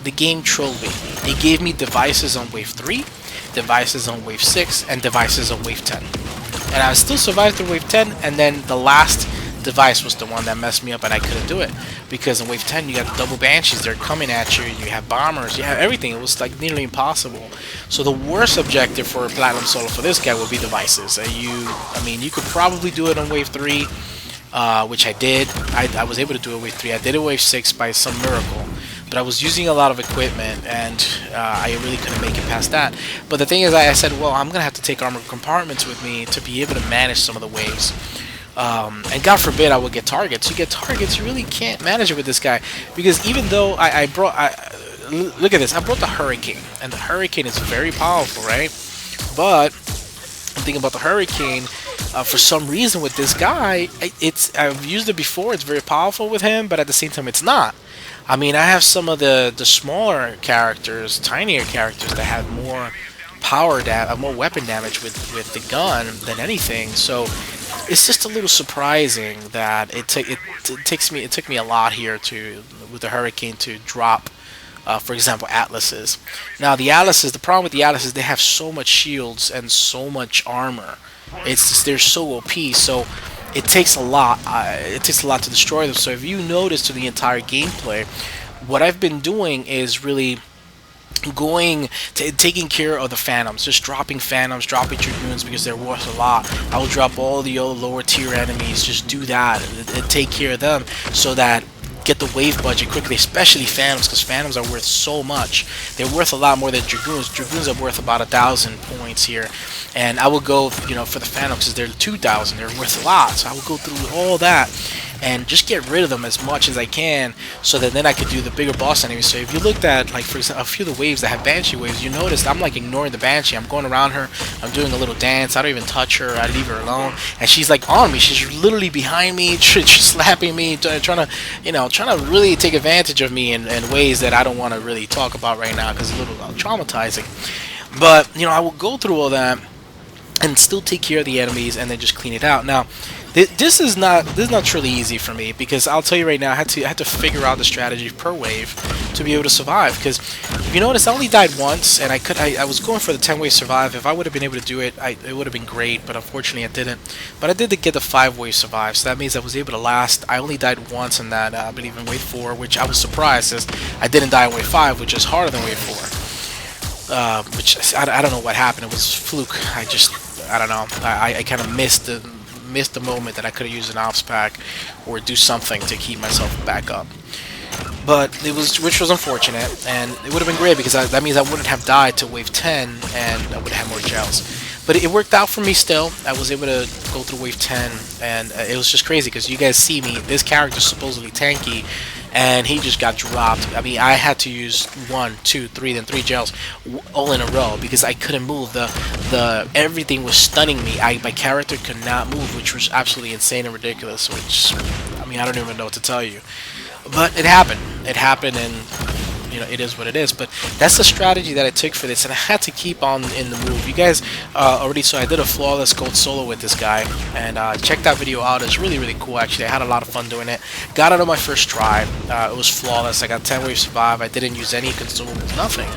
The game trolled me. It gave me devices on wave 3, devices on wave 6, and devices on wave 10. And I still survived through wave 10, and then the last device was the one that messed me up, and I couldn't do it because in wave 10 you got double banshees. They're coming at you. You have bombers. You have everything. It was like nearly impossible. So the worst objective for a platinum solo for this guy would be devices. I mean, you could probably do it on wave 3, which I did. I was able to do it wave 3. I did it wave 6 by some miracle, but I was using a lot of equipment, and I really couldn't make it past that. But the thing is, I said, well, I'm gonna have to take armored compartments with me to be able to manage some of the waves. And God forbid I would get targets. You get targets, you really can't manage it with this guy, because even though look at this, I brought the Hurricane, and the Hurricane is very powerful, right? But I'm thinking about the Hurricane. For some reason with this guy, I've used it before. It's very powerful with him, but at the same time, it's not. I mean, I have some of the smaller characters, tinier characters that have more more weapon damage with the gun than anything. So it's just a little surprising that it took me a lot here with the Hurricane to drop, for example, Atlases. Now the problem with the Atlases, they have so much shields and so much armor. It's just, they're so OP. So it takes a lot. It takes a lot to destroy them. So if you notice to the entire gameplay, what I've been doing is really taking care of the Phantoms, just dropping Phantoms, dropping Dragoons, because they're worth a lot. I will drop all the lower tier enemies, just do that and take care of them, so that get the wave budget quickly, especially Phantoms, because Phantoms are worth so much. They're worth a lot more than Dragoons. Dragoons are worth about 1,000 points here, and I will go, for the Phantoms, because they're 2,000. They're worth a lot, so I will go through all that and just get rid of them as much as I can, so that then I could do the bigger boss enemies. So if you looked at, like, for example, a few of the waves that have Banshee waves, you notice I'm like ignoring the Banshee. I'm going around her, I'm doing a little dance, I don't even touch her, I leave her alone, and she's like on me. She's literally behind me, slapping me, trying to really take advantage of me in ways that I don't want to really talk about right now, because it's a little traumatizing. But I will go through all that and still take care of the enemies and then just clean it out. Now this is not truly easy for me, because I'll tell you right now, I had to figure out the strategy per wave to be able to survive. Because if you notice, I only died once, and I was going for the 10 wave survive. If I would have been able to do it, it would have been great, but unfortunately I didn't. But I did get the 5 wave survive, so that means I was able to last. I only died once in that, I believe in wave 4, which I was surprised, as I didn't die in wave 5, which is harder than wave 4. Which I don't know what happened. It was fluke. I don't know. I kind of missed the moment that I could have used an ops pack or do something to keep myself back up. But which was unfortunate, and it would have been great, because that means I wouldn't have died to wave 10, and I would have more gels. But it worked out for me still. I was able to go through wave 10, and it was just crazy, because you guys see me, this character's supposedly tanky, and he just got dropped. I mean, I had to use 1, 2, 3, then 3 gels all in a row, because I couldn't move. Everything was stunning me. My character could not move, which was absolutely insane and ridiculous, which, I mean, I don't even know what to tell you. But it happened. It happened, and it is what it is. But that's the strategy that I took for this, and I had to keep on in the move. You guys already saw I did a flawless gold solo with this guy, and check that video out. It's really, really cool, actually. I had a lot of fun doing it. Got it on my first try. It was flawless. I got 10 wave survive. I didn't use any consumables, nothing.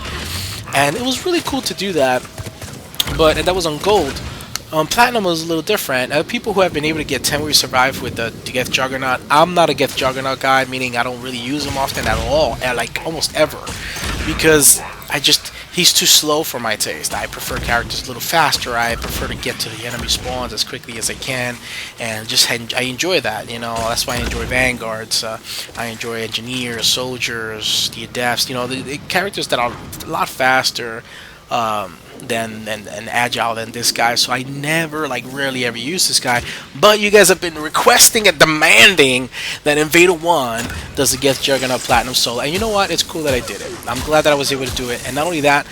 And it was really cool to do that. And that was on gold. Platinum was a little different. People who have been able to get 10 wave survive with the Geth Juggernaut, I'm not a Geth Juggernaut guy, meaning I don't really use him often at all, like almost ever, because he's too slow for my taste. I prefer characters a little faster. I prefer to get to the enemy spawns as quickly as I can, and I enjoy that. That's why I enjoy Vanguards. I enjoy Engineers, Soldiers, the Adepts. The characters that are a lot faster than and agile than this guy. So I never, rarely ever use this guy. But you guys have been requesting and demanding that Invader 1 does the Geth Juggernaut Platinum Solo, and you know what? It's cool that I did it. I'm glad that I was able to do it. And not only that,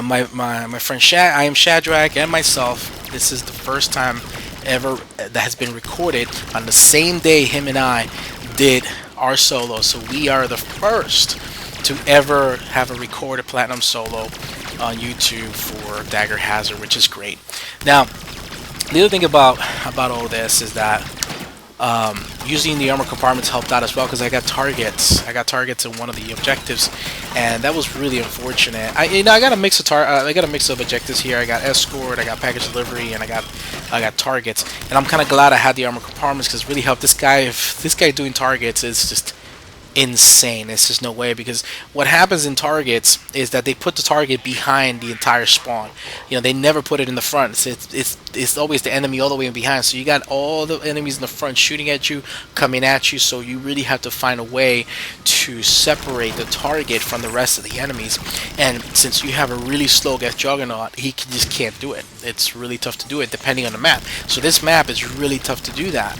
my friend I am Shadrach, and myself, this is the first time ever that has been recorded on the same day him and I did our solo. So we are the first to ever have a recorded platinum solo on YouTube for Dagger Hazard, which is great. Now, the other thing about all this is that using the armor compartments helped out as well, because I got targets. I got targets in one of the objectives, and that was really unfortunate. I got a mix of objectives here. I got escort, I got package delivery, and I got I got targets, and I'm kind of glad I had the armor compartments because it really helped this guy. If this guy doing targets is just insane. It's just no way, because what happens in targets is that they put the target behind the entire spawn. You know, they never put it in the front. It's always the enemy all the way behind. So you got all the enemies in the front shooting at you, coming at you. So you really have to find a way to separate the target from the rest of the enemies. And since you have a really slow Geth Juggernaut, he just can't do it. It's really tough to do it depending on the map. So this map is really tough to do that.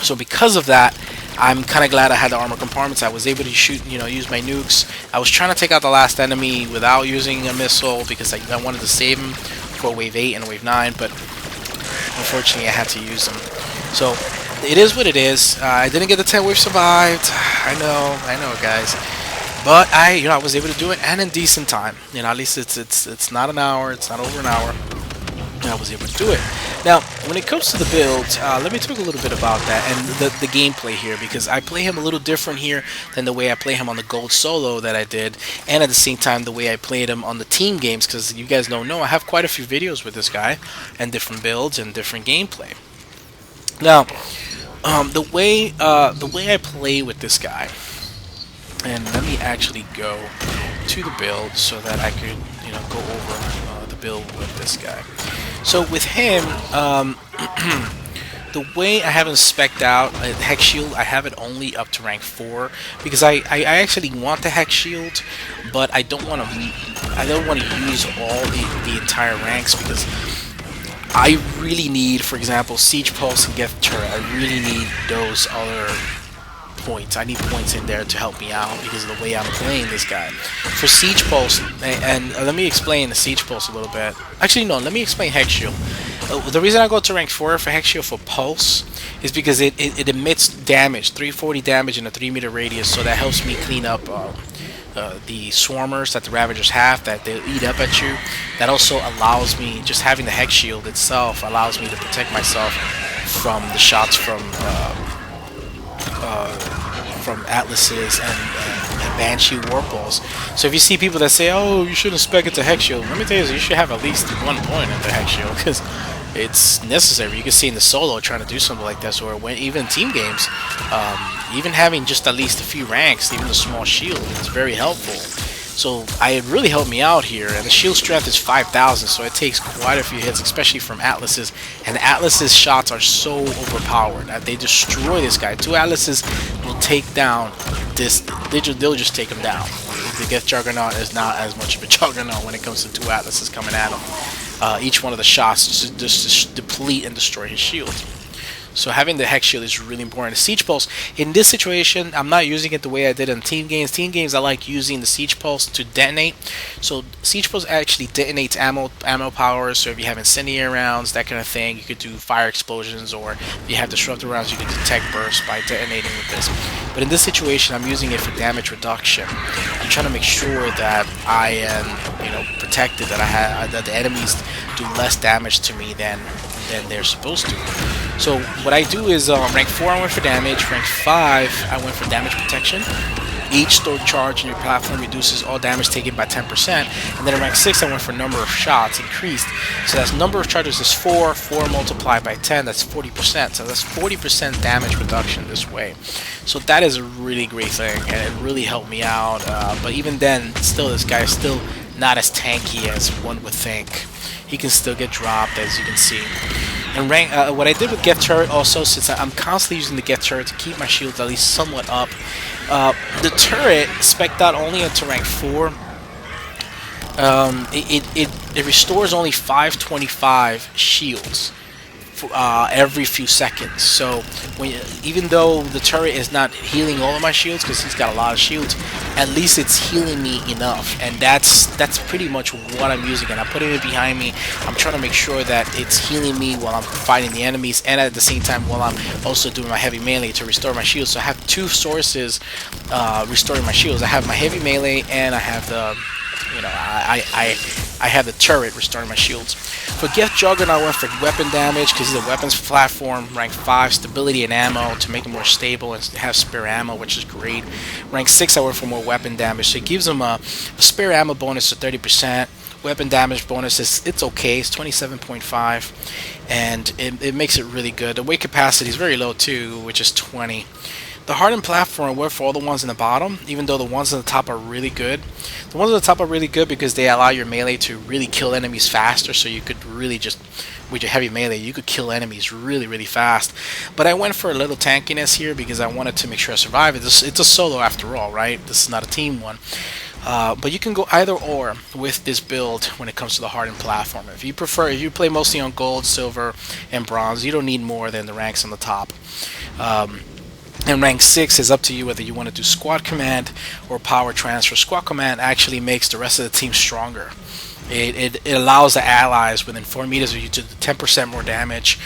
So because of that, I'm kind of glad I had the armor compartments. I was able to shoot, use my nukes. I was trying to take out the last enemy without using a missile because I wanted to save him for wave 8 and wave 9, but unfortunately I had to use them. So it is what it is. I didn't get the 10 wave survived. I know, guys. But I was able to do it, and in decent time. At least it's not an hour. It's not over an hour. I was able to do it. Now, when it comes to the build, let me talk a little bit about that and the gameplay here, because I play him a little different here than the way I play him on the gold solo that I did, and at the same time the way I played him on the team games, because you guys don't know, I have quite a few videos with this guy and different builds and different gameplay. Now, the way I play with this guy, and let me actually go to the build so that I could go over the build with this guy. So with him, the way I have him spec'd out, Hex Shield, I have it only up to rank 4 because I actually want the Hex Shield, but I don't want to use all the entire ranks, because I really need, for example, Siege Pulse and Geth Turret. I really need those other points. I need points in there to help me out because of the way I'm playing this guy. For Siege Pulse, and let me explain the Siege Pulse a little bit. Actually, no, let me explain Hex Shield. The reason I go to rank 4 for Hex Shield for Pulse is because it emits damage, 340 damage in a 3-meter radius, so that helps me clean up the swarmers that the Ravagers have, that they'll eat up at you. That also allows me, just having the Hex Shield itself allows me to protect myself from the shots from Atlases and Banshee Warpballs. So if you see people that say, oh, you shouldn't spec it to Hex Shield, let me tell you, you should have at least 1 point at the Hex Shield, because it's necessary. You can see in the solo trying to do something like this, or when even team games, even having just at least a few ranks, even the small shield, is very helpful. So it really helped me out here, and the shield strength is 5,000, so it takes quite a few hits, especially from Atlases, and Atlases shots are so overpowered that they destroy this guy. 2 Atlases will take down this, they'll just take him down. The Geth Juggernaut is not as much of a juggernaut when it comes to 2 Atlases coming at him. Each one of the shots just deplete and destroy his shield. So having the Hex Shield is really important. The Siege Pulse, in this situation, I'm not using it the way I did in team games. Team games, I like using the Siege Pulse to detonate. So Siege Pulse actually detonates ammo power. So if you have incendiary rounds, that kind of thing, you could do fire explosions, or if you have disruptor rounds, you can detect bursts by detonating with this. But in this situation, I'm using it for damage reduction. I'm trying to make sure that I am, protected, that the enemies do less damage to me than they're supposed to. So what I do is rank 4 I went for damage, rank 5 I went for damage protection. Each stored charge in your platform reduces all damage taken by 10%, and then in rank 6 I went for number of shots increased. So that's number of charges is 4 multiplied by 10, that's 40%. So that's 40% damage reduction this way. So that is a really great thing, and it really helped me out. But even then, still, this guy is still not as tanky as one would think. He can still get dropped, as you can see. And what I did with Geth Turret also, since I'm constantly using the Geth Turret to keep my shields at least somewhat up, the turret spec'd out only into rank 4. It restores only 525 shields for, every few seconds. So even though the turret is not healing all of my shields, because he's got a lot of shields, at least it's healing me enough, and that's pretty much what I'm using. And I'm putting it behind me. I'm trying to make sure that it's healing me while I'm fighting the enemies, and at the same time while I'm also doing my heavy melee to restore my shields. So I have 2 sources restoring my shields. I have my heavy melee, and I have the I have the turret restoring my shields. For Geth Juggernaut, I went for weapon damage because he's a weapons platform. Rank 5, stability and ammo to make him more stable and have spare ammo, which is great. Rank 6, I went for more weapon damage, so it gives him a spare ammo bonus of 30%, weapon damage bonus is it's okay. It's 27.5, and it makes it really good. The weight capacity is very low too, which is 20. The hardened platform work for all the ones in the bottom, even though the ones on the top are really good. The ones on the top are really good because they allow your melee to really kill enemies faster, so you could really just, with your heavy melee, you could kill enemies really, really fast. But I went for a little tankiness here because I wanted to make sure I survive. It's a solo after all, right? This is not a team one. But you can go either or with this build when it comes to the hardened platform. If you play mostly on gold, silver, and bronze, you don't need more than the ranks on the top. And rank 6 is up to you whether you want to do squad command or power transfer. Squad command actually makes the rest of the team stronger. It allows the allies within 4 meters of you to do 10% more damage.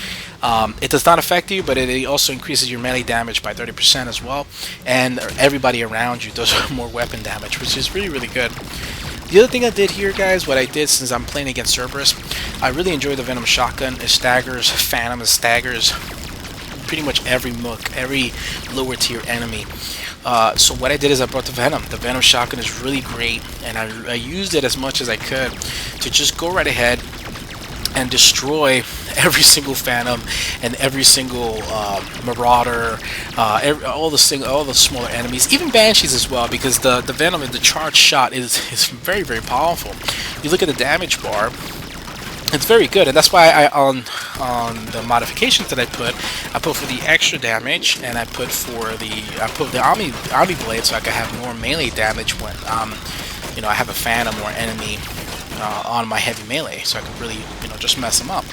It does not affect you, but it also increases your melee damage by 30% as well. And everybody around you does more weapon damage, which is really, really good. The other thing I did here, guys, what I did since I'm playing against Cerberus, I really enjoy the Venom Shotgun. It staggers Phantom, it staggers pretty much every mook, every lower tier enemy. So what I did is I brought the Venom. The Venom Shotgun is really great, and I used it as much as I could to just go right ahead and destroy every single Phantom and every single Marauder, all the smaller enemies, even Banshees as well, because the Venom and the charge shot is very, very powerful. You look at the damage bar. It's very good, and that's why on the modifications that I put for the extra damage, and I put the Omni Blade so I can have more melee damage when I have a Phantom or enemy on my heavy melee, so I can really just mess them up.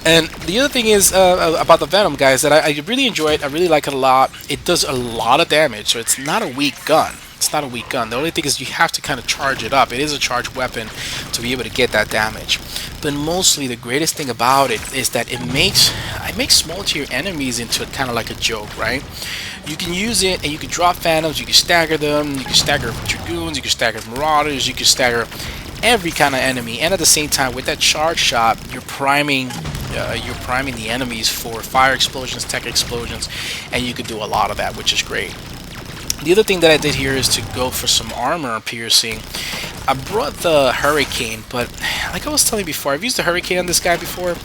And the other thing is about the Venom, guys, that I really enjoy it. I really like it a lot. It does a lot of damage, so it's not a weak gun. It's not a weak gun. The only thing is you have to kind of charge it up. It is a charged weapon to be able to get that damage. But mostly the greatest thing about it is that it makes small tier enemies into kind of like a joke, right? You can use it and you can drop Phantoms, you can stagger them, you can stagger Dragoons, you can stagger Marauders, you can stagger every kind of enemy, and at the same time with that charge shot you're priming the enemies for fire explosions, tech explosions, and you could do a lot of that, which is great. The other thing that I did here is to go for some armor piercing. I brought the Hurricane, but like I was telling you before, I've used the Hurricane on this guy before,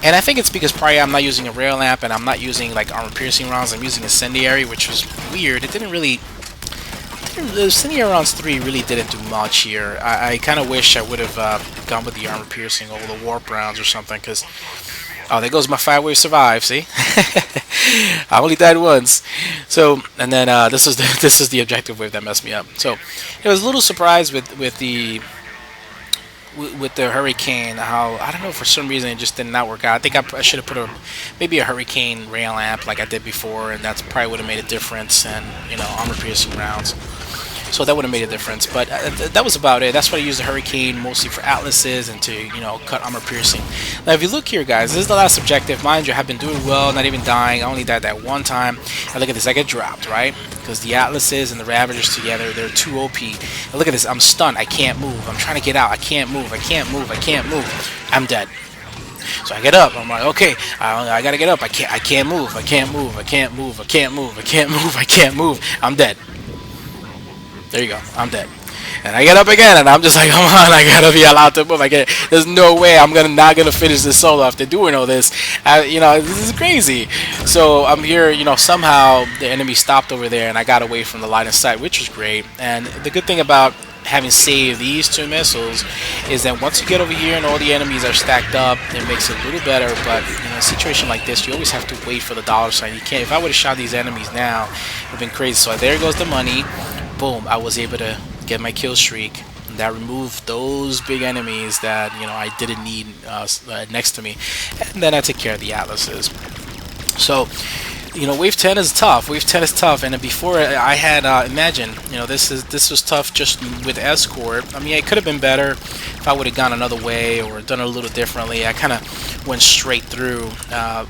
and I think it's because probably I'm not using a rail lamp and I'm not using like armor piercing rounds. I'm using Incendiary, which was weird. The Incendiary Rounds 3 really didn't do much here. I kind of wish I would have gone with the armor piercing over the warp rounds or something, because oh, there goes my 5-wave survive. See, I only died once. So, and then this is the objective wave that messed me up. So, I was a little surprised with the Hurricane. How, I don't know, for some reason it just did not work out. I think I should have put maybe a Hurricane rail amp like I did before, and that's probably would have made a difference. And armor piercing rounds. So that would have made a difference, but that was about it. That's why I use the Hurricane mostly for atlases and to cut armor piercing. Now if you look here, guys, this is the last objective. Mind you, I've been doing well, not even dying. I only died that one time. And look at this, I get dropped, right? Because the atlases and the Ravagers together, they're too OP. And look at this, I'm stunned, I can't move. I'm trying to get out, I can't move, I can't move, I can't move. I'm dead. So I get up. I'm like, okay, I gotta get up. I can't move. I can't move. I can't move. I can't move. I can't move. I can't move. I'm dead. There you go. I'm dead. And I get up again, and I'm just like, come on, I gotta be allowed to move. There's no way I'm not gonna finish this solo after doing all this. This is crazy. So I'm here. Somehow the enemy stopped over there, and I got away from the line of sight, which was great. And the good thing about having saved these 2 missiles is that once you get over here and all the enemies are stacked up, it makes it a little better. But in a situation like this, you always have to wait for the dollar sign. You can't. If I would have shot these enemies now, it would have been crazy. So there goes the money. Boom, I was able to get my kill streak. That removed those big enemies that I didn't need next to me, and then I took care of the atlases. So wave 10 is tough. Wave 10 is tough, and before I had imagine this was tough just with ESCORT. I mean, it could have been better if I would have gone another way or done it a little differently. I kind of went straight through,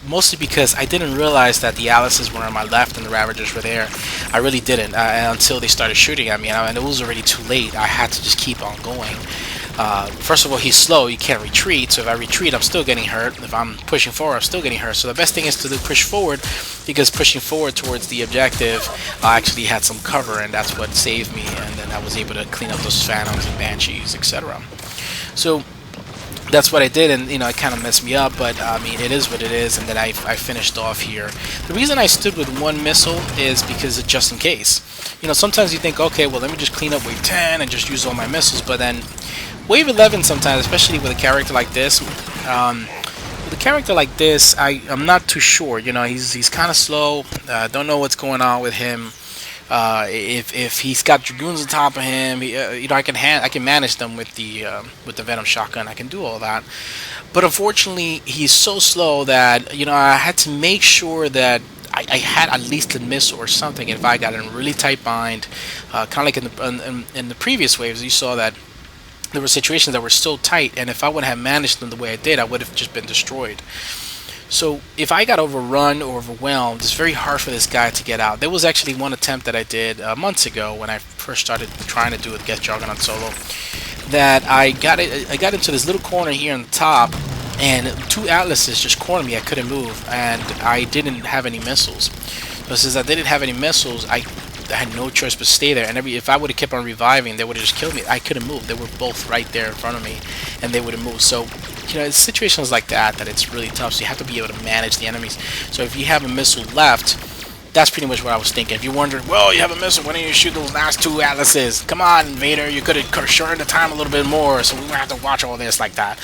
mostly because I didn't realize that the atlases were on my left and the Ravagers were there. I really didn't until they started shooting at me, and it was already too late. I had to just keep on going. First of all, he's slow, you can't retreat, so if I retreat I'm still getting hurt. If I'm pushing forward I'm still getting hurt. So the best thing is to push forward, because pushing forward towards the objective I actually had some cover, and that's what saved me, and then I was able to clean up those phantoms and banshees, etc. So that's what I did, and it kind of messed me up, but I mean, it is what it is. And then I finished off here. The reason I stood with one missile is because just in case. Sometimes you think, okay, well, let me just clean up wave 10 and just use all my missiles, but then wave 11 sometimes, especially with a character like this, I'm not too sure. He's kind of slow. Don't know what's going on with him. If he's got dragoons on top of him, I can manage them with the Venom Shotgun. I can do all that, but unfortunately, he's so slow that I had to make sure that I had at least a missile or something. If I got in a really tight bind, kind of like in the previous waves, you saw that there were situations that were so tight, and if I would have managed them the way I did, I would have just been destroyed. So if I got overrun or overwhelmed, it's very hard for this guy to get out. There was actually one attempt that I did months ago when I first started trying to do a Geth Juggernaut solo, that I got into this little corner here on the top, and two atlases just cornered me. I couldn't move, and I didn't have any missiles. So since I didn't have any missiles, I had no choice but stay there. And if I would have kept on reviving, they would have just killed me. I couldn't move. They were both right there in front of me, and they would have moved. So it's situations like that it's really tough. So you have to be able to manage the enemies. So if you have a missile left, that's pretty much what I was thinking. If you're wondering, well, you have a missile, why don't you shoot those last two atlases? Come on, Vader, you could have shortened the time a little bit more, so we wouldn't have to watch all this like that.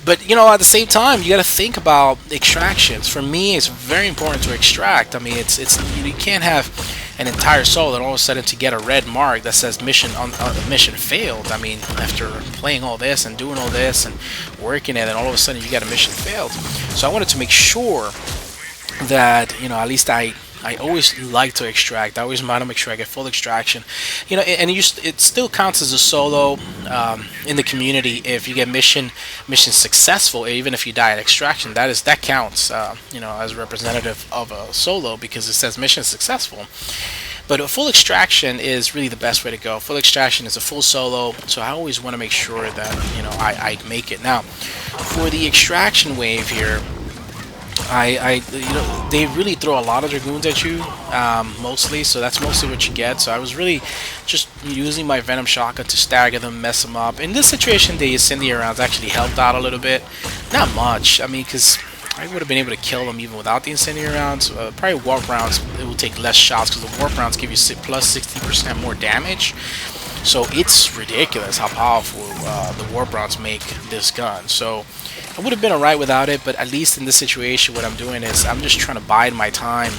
But at the same time, you got to think about extractions. For me, it's very important to extract. I mean, you can't have an entire solo and all of a sudden to get a red mark that says mission failed. I mean, after playing all this and doing all this and working it, and all of a sudden you got a mission failed. So I wanted to make sure that at least I always like to extract. I always want to make sure I get full extraction. And it still counts as a solo in the community if you get mission successful, even if you die at extraction. That counts, as a representative of a solo, because it says mission successful. But a full extraction is really the best way to go. Full extraction is a full solo, so I always want to make sure that I make it. Now, for the extraction wave here, they really throw a lot of dragoons at you, mostly, so that's mostly what you get. So I was really just using my Venom Shotgun to stagger them, mess them up. In this situation, the Incendiary Rounds actually helped out a little bit. Not much, I mean, because I would have been able to kill them even without the Incendiary Rounds. Probably Warp Rounds, it will take less shots, because the Warp Rounds give you plus 60% more damage. So it's ridiculous how powerful the Warp Rounds make this gun. So I would have been alright without it, but at least in this situation, what I'm doing is I'm just trying to bide my time,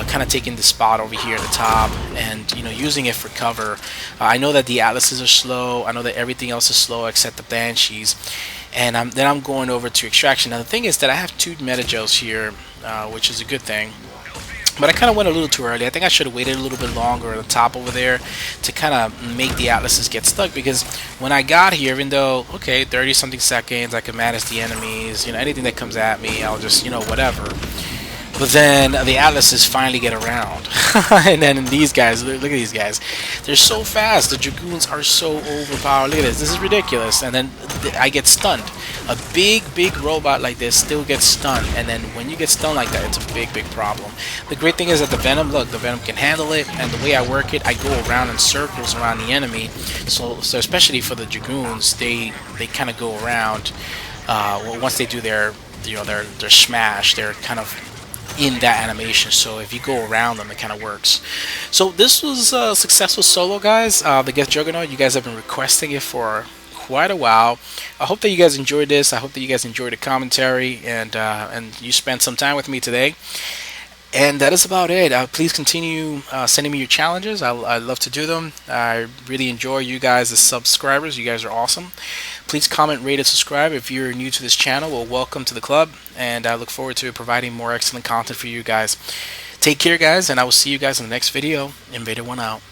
kind of taking the spot over here at the top, and using it for cover. I know that the atlases are slow. I know that everything else is slow except the banshees, and then I'm going over to extraction. Now the thing is that I have two metagels here, which is a good thing. But I kind of went a little too early. I think I should have waited a little bit longer at the top over there to kind of make the atlases get stuck, because when I got here, even though, okay, 30-something seconds, I can manage the enemies, anything that comes at me, I'll just, whatever. But then the atlases finally get around. And then these guys, look at these guys. They're so fast. The dragoons are so overpowered. Look at this. This is ridiculous. And then I get stunned. A big robot like this still gets stunned. And then when you get stunned like that, it's a big problem. The great thing is that the Venom can handle it. And the way I work it, I go around in circles around the enemy. So especially for the dragoons, they kind of go around. Once they do their smash, they're kind of in that animation, so if you go around them, it kind of works. So this was a successful solo, guys. The Geth Juggernaut, you guys have been requesting it for quite a while. I hope that you guys enjoyed this. I hope that you guys enjoyed the commentary, and you spent some time with me today. And that is about it. Please continue sending me your challenges. I love to do them. I really enjoy you guys as subscribers. You guys are awesome. Please comment, rate, and subscribe. If you're new to this channel, well, welcome to the club. And I look forward to providing more excellent content for you guys. Take care, guys, and I will see you guys in the next video. Invader 1 out.